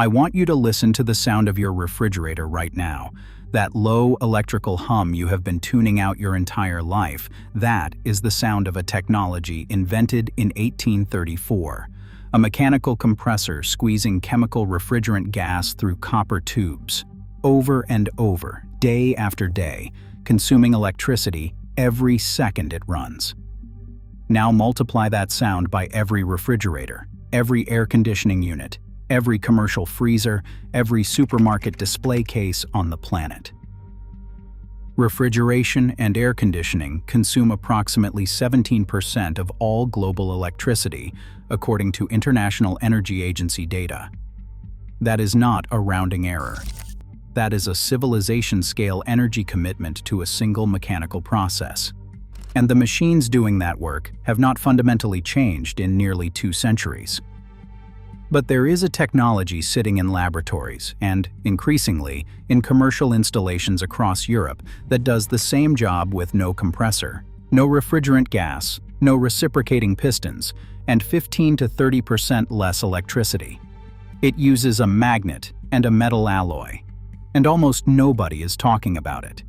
I want you to listen to the sound of your refrigerator right now. That low electrical hum you have been tuning out your entire life, that is the sound of a technology invented in 1834. A mechanical compressor squeezing chemical refrigerant gas through copper tubes. Over and over, day after day, consuming electricity every second it runs. Now multiply that sound by every refrigerator, every air conditioning unit, every commercial freezer, every supermarket display case on the planet. Refrigeration and air conditioning consume approximately 17% of all global electricity, according to International Energy Agency data. That is not a rounding error. That is a civilization-scale energy commitment to a single mechanical process. And the machines doing that work have not fundamentally changed in nearly 2 centuries. But there is a technology sitting in laboratories and, increasingly, in commercial installations across Europe that does the same job with no compressor, no refrigerant gas, no reciprocating pistons, and 15 to 30% less electricity. It uses a magnet and a metal alloy, and almost nobody is talking about it.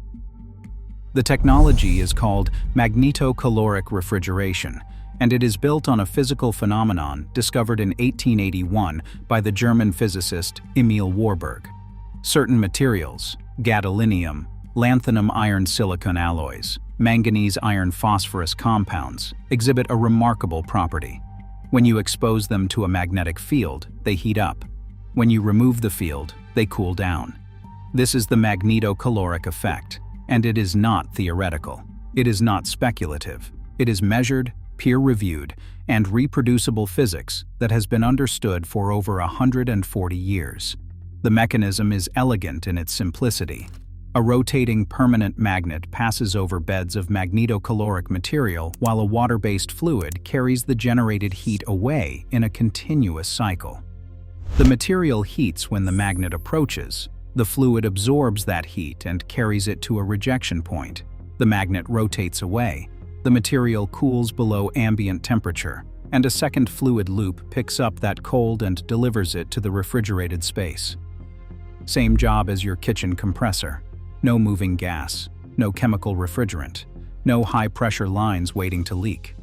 The technology is called Magnetocaloric refrigeration, and it is built on a physical phenomenon discovered in 1881 by the German physicist Emil Warburg. Certain materials, gadolinium, lanthanum iron silicon alloys, manganese iron phosphorus compounds, exhibit a remarkable property. When you expose them to a magnetic field, they heat up. When you remove the field, they cool down. This is the magnetocaloric effect, and it is not theoretical. It is not speculative. It is measured, peer-reviewed, and reproducible physics that has been understood for over 140 years. The mechanism is elegant in its simplicity. A rotating permanent magnet passes over beds of magnetocaloric material while a water-based fluid carries the generated heat away in a continuous cycle. The material heats when the magnet approaches. The fluid absorbs that heat and carries it to a rejection point. The magnet rotates away. The material cools below ambient temperature, and a second fluid loop picks up that cold and delivers it to the refrigerated space. Same job as your kitchen compressor. No moving gas, no chemical refrigerant, no high-pressure lines waiting to leak.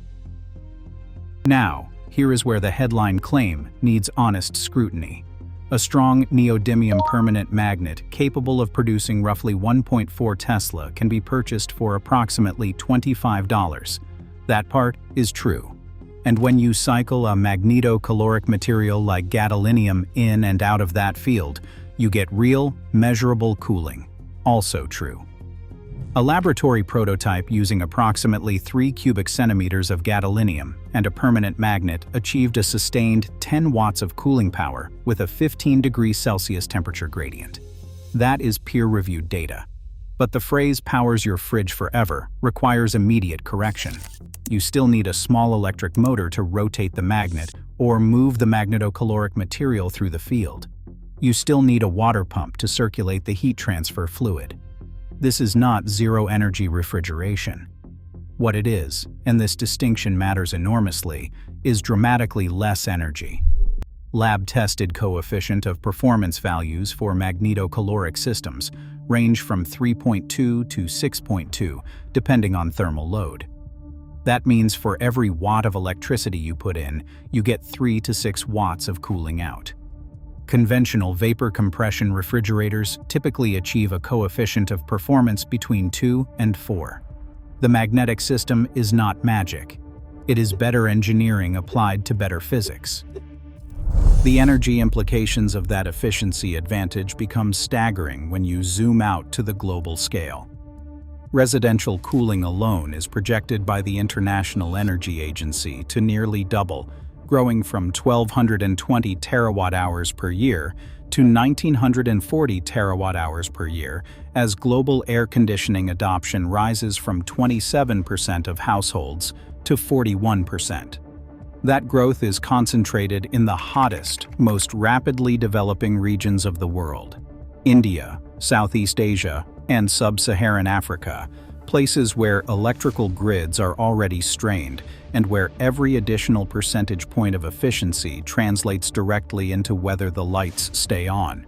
Now, here is where the headline claim needs honest scrutiny. A strong neodymium permanent magnet capable of producing roughly 1.4 Tesla can be purchased for approximately $25. That part is true. And when you cycle a magnetocaloric material like gadolinium in and out of that field, you get real, measurable cooling. Also true. A laboratory prototype using approximately 3 cubic centimeters of gadolinium and a permanent magnet achieved a sustained 10 watts of cooling power with a 15 degrees Celsius temperature gradient. That is peer-reviewed data. But the phrase "powers your fridge forever" requires immediate correction. You still need a small electric motor to rotate the magnet or move the magnetocaloric material through the field. You still need a water pump to circulate the heat transfer fluid. This is not zero-energy refrigeration. What it is, and this distinction matters enormously, is dramatically less energy. Lab-tested coefficient of performance values for magnetocaloric systems range from 3.2 to 6.2, depending on thermal load. That means for every watt of electricity you put in, you get 3 to 6 watts of cooling out. Conventional vapor compression refrigerators typically achieve a coefficient of performance between 2 and 4. The magnetic system is not magic. It is better engineering applied to better physics. The energy implications of that efficiency advantage become staggering when you zoom out to the global scale. Residential cooling alone is projected by the International Energy Agency to nearly double, growing from 1,220 terawatt-hours per year to 1,940 terawatt-hours per year as global air conditioning adoption rises from 27% of households to 41%. That growth is concentrated in the hottest, most rapidly developing regions of the world: India, Southeast Asia, and Sub-Saharan Africa, places where electrical grids are already strained and where every additional percentage point of efficiency translates directly into whether the lights stay on.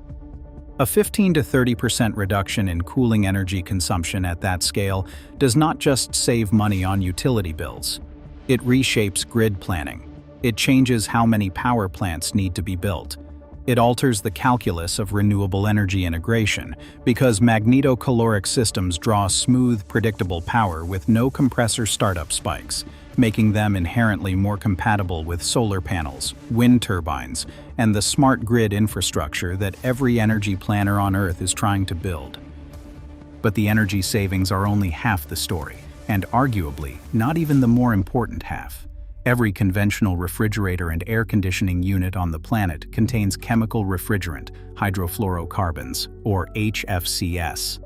A 15 to 30% reduction in cooling energy consumption at that scale does not just save money on utility bills. It reshapes grid planning. It changes how many power plants need to be built. It alters the calculus of renewable energy integration because magnetocaloric systems draw smooth, predictable power with no compressor startup spikes, making them inherently more compatible with solar panels, wind turbines, and the smart grid infrastructure that every energy planner on Earth is trying to build. But the energy savings are only half the story, and arguably not even the more important half. Every conventional refrigerator and air conditioning unit on the planet contains chemical refrigerant, hydrofluorocarbons, or HFCs.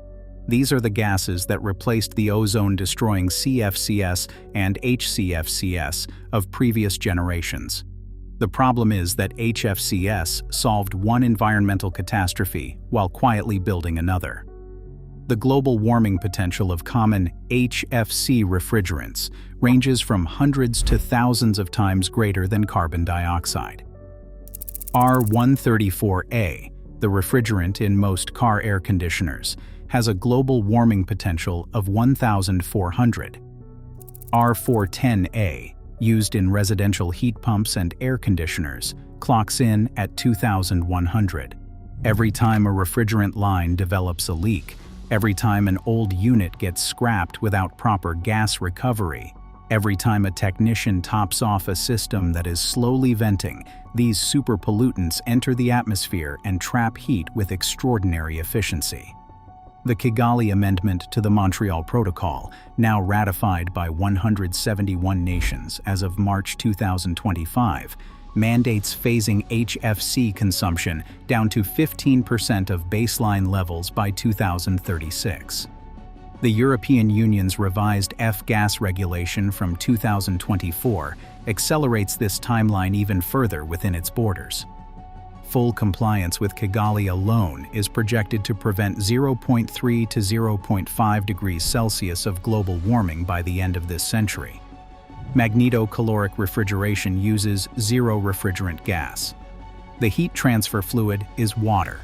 These are the gases that replaced the ozone-destroying CFCs and HCFCs of previous generations. The problem is that HFCs solved one environmental catastrophe while quietly building another. The global warming potential of common HFC refrigerants ranges from hundreds to thousands of times greater than carbon dioxide. R134A, the refrigerant in most car air conditioners, has a global warming potential of 1,400. R410A, used in residential heat pumps and air conditioners, clocks in at 2,100. Every time a refrigerant line develops a leak, every time an old unit gets scrapped without proper gas recovery, every time a technician tops off a system that is slowly venting, these super pollutants enter the atmosphere and trap heat with extraordinary efficiency. The Kigali Amendment to the Montreal Protocol, now ratified by 171 nations as of March 2025, mandates phasing HFC consumption down to 15% of baseline levels by 2036. The European Union's revised F-gas regulation from 2024 accelerates this timeline even further within its borders. Full compliance with Kigali alone is projected to prevent 0.3 to 0.5 degrees Celsius of global warming by the end of this century. Magnetocaloric refrigeration uses zero refrigerant gas. The heat transfer fluid is water.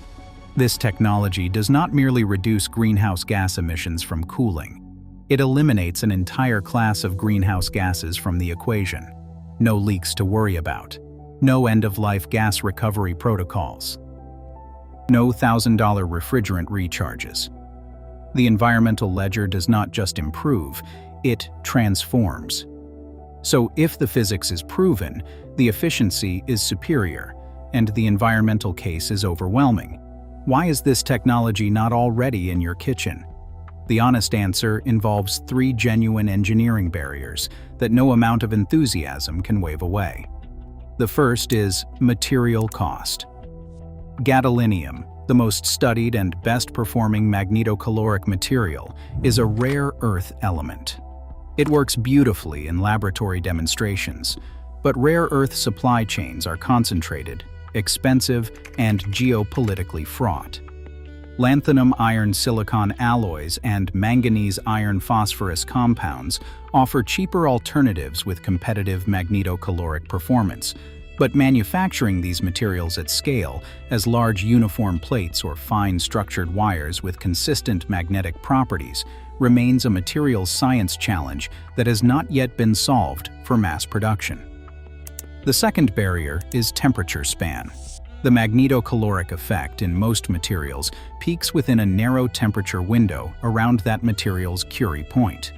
This technology does not merely reduce greenhouse gas emissions from cooling. It eliminates an entire class of greenhouse gases from the equation. No leaks to worry about. No end-of-life gas recovery protocols. No $1,000 refrigerant recharges. The environmental ledger does not just improve, it transforms. So if the physics is proven, the efficiency is superior, and the environmental case is overwhelming. Why is this technology not already in your kitchen? The honest answer involves 3 genuine engineering barriers that no amount of enthusiasm can wave away. The first is material cost. Gadolinium, the most studied and best-performing magnetocaloric material, is a rare earth element. It works beautifully in laboratory demonstrations, but rare earth supply chains are concentrated, expensive, and geopolitically fraught. Lanthanum iron silicon alloys and manganese iron phosphorus compounds offer cheaper alternatives with competitive magnetocaloric performance, but manufacturing these materials at scale, as large uniform plates or fine structured wires with consistent magnetic properties, remains a materials science challenge that has not yet been solved for mass production. The second barrier is temperature span. The magnetocaloric effect in most materials peaks within a narrow temperature window around that material's Curie point.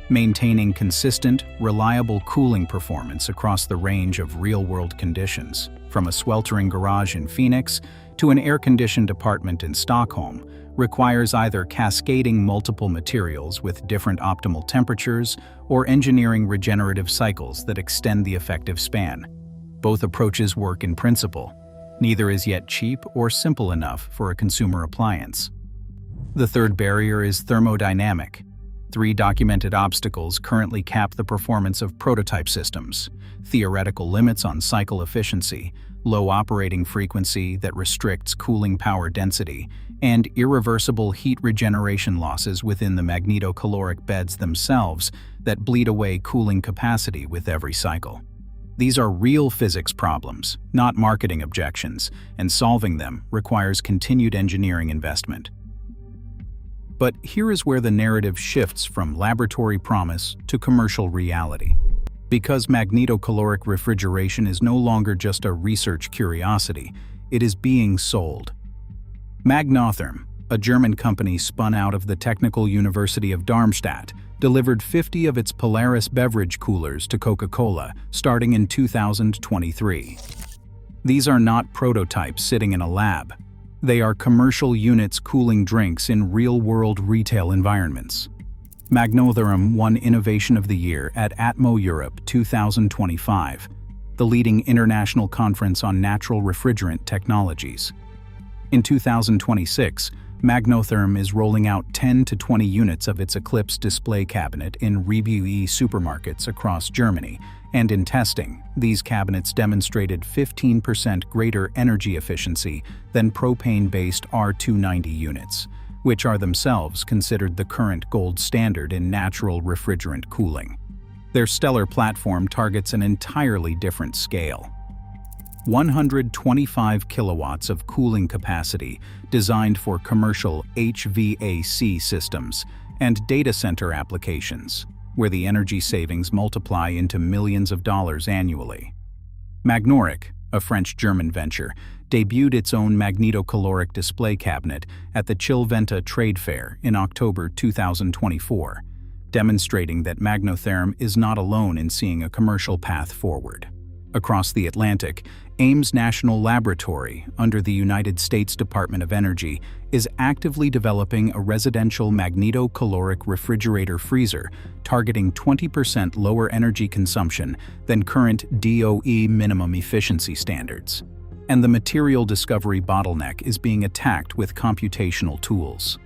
Maintaining consistent, reliable cooling performance across the range of real-world conditions, from a sweltering garage in Phoenix to an air-conditioned apartment in Stockholm, requires either cascading multiple materials with different optimal temperatures or engineering regenerative cycles that extend the effective span. Both approaches work in principle. Neither is yet cheap or simple enough for a consumer appliance. The third barrier is thermodynamic. 3 documented obstacles currently cap the performance of prototype systems: theoretical limits on cycle efficiency, low operating frequency that restricts cooling power density, and irreversible heat regeneration losses within the magnetocaloric beds themselves that bleed away cooling capacity with every cycle. These are real physics problems, not marketing objections, and solving them requires continued engineering investment. But here is where the narrative shifts from laboratory promise to commercial reality. Because magnetocaloric refrigeration is no longer just a research curiosity, it is being sold. Magnotherm, a German company spun out of the Technical University of Darmstadt, delivered 50 of its Polaris beverage coolers to Coca-Cola starting in 2023. These are not prototypes sitting in a lab. They are commercial units cooling drinks in real-world retail environments. Magnotherm won Innovation of the Year at ATMO Europe 2025, the leading international conference on natural refrigerant technologies. In 2026, Magnotherm is rolling out 10 to 20 units of its Eclipse display cabinet in REWE supermarkets across Germany, and in testing, these cabinets demonstrated 15% greater energy efficiency than propane-based R290 units, which are themselves considered the current gold standard in natural refrigerant cooling. Their stellar platform targets an entirely different scale. 125 kilowatts of cooling capacity designed for commercial HVAC systems and data center applications, where the energy savings multiply into millions of dollars annually. Magnotherm, a French-German venture, debuted its own magnetocaloric display cabinet at the Chilventa Trade Fair in October 2024, demonstrating that Magnotherm is not alone in seeing a commercial path forward. Across the Atlantic, Ames National Laboratory, under the United States Department of Energy, is actively developing a residential magnetocaloric refrigerator freezer targeting 20% lower energy consumption than current DOE minimum efficiency standards. And the material discovery bottleneck is being attacked with computational tools.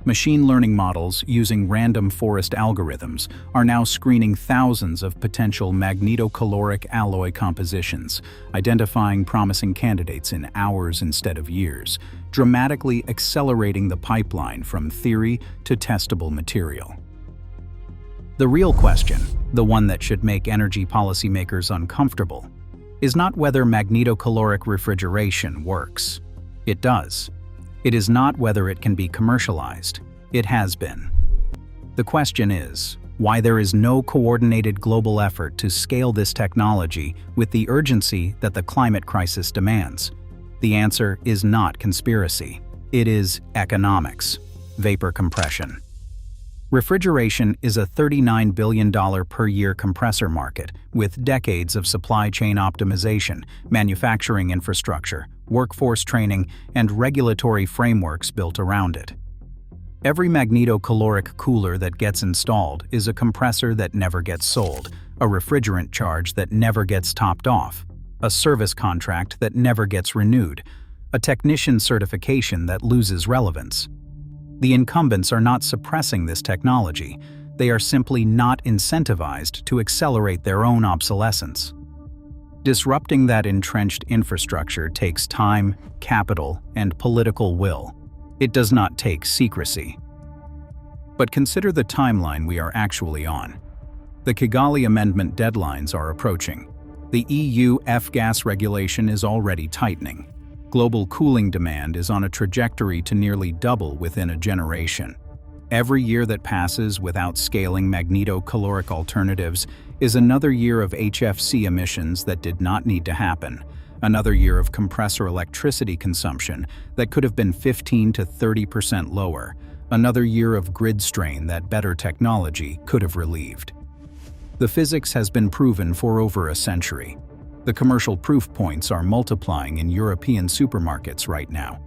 Machine learning models using random forest algorithms are now screening thousands of potential magnetocaloric alloy compositions, identifying promising candidates in hours instead of years, dramatically accelerating the pipeline from theory to testable material. The real question, the one that should make energy policymakers uncomfortable, is not whether magnetocaloric refrigeration works. It does. It is not whether it can be commercialized. It has been. The question is why there is no coordinated global effort to scale this technology with the urgency that the climate crisis demands. The answer is not conspiracy. It is economics. Vapor compression. Refrigeration is a $39 billion per year compressor market with decades of supply chain optimization, manufacturing infrastructure, workforce training, and regulatory frameworks built around it. Every magnetocaloric cooler that gets installed is a compressor that never gets sold, a refrigerant charge that never gets topped off, a service contract that never gets renewed, a technician certification that loses relevance. The incumbents are not suppressing this technology, they are simply not incentivized to accelerate their own obsolescence. Disrupting that entrenched infrastructure takes time, capital, and political will. It does not take secrecy. But consider the timeline we are actually on. The Kigali Amendment deadlines are approaching. The EU F-gas regulation is already tightening. Global cooling demand is on a trajectory to nearly double within a generation. Every year that passes without scaling magnetocaloric alternatives is another year of HFC emissions that did not need to happen, another year of compressor electricity consumption that could have been 15 to 30% lower, another year of grid strain that better technology could have relieved. The physics has been proven for over a century. The commercial proof points are multiplying in European supermarkets right now.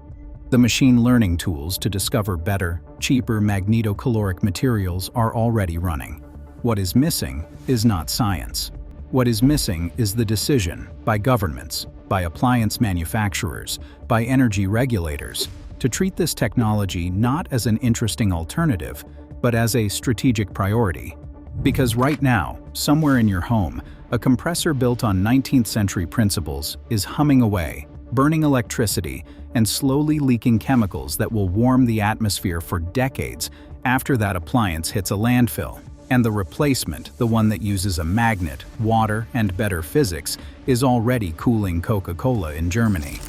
The machine learning tools to discover better, cheaper magnetocaloric materials are already running. What is missing is not science. What is missing is the decision by governments, by appliance manufacturers, by energy regulators, to treat this technology not as an interesting alternative, but as a strategic priority. Because right now, somewhere in your home, A compressor built on 19th century principles is humming away, burning electricity and slowly leaking chemicals that will warm the atmosphere for decades after that appliance hits a landfill. And the replacement, the one that uses a magnet, water, and better physics, is already cooling Coca-Cola in Germany.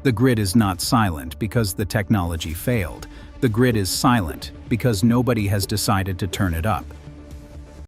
The grid is not silent because the technology failed. The grid is silent because nobody has decided to turn it up.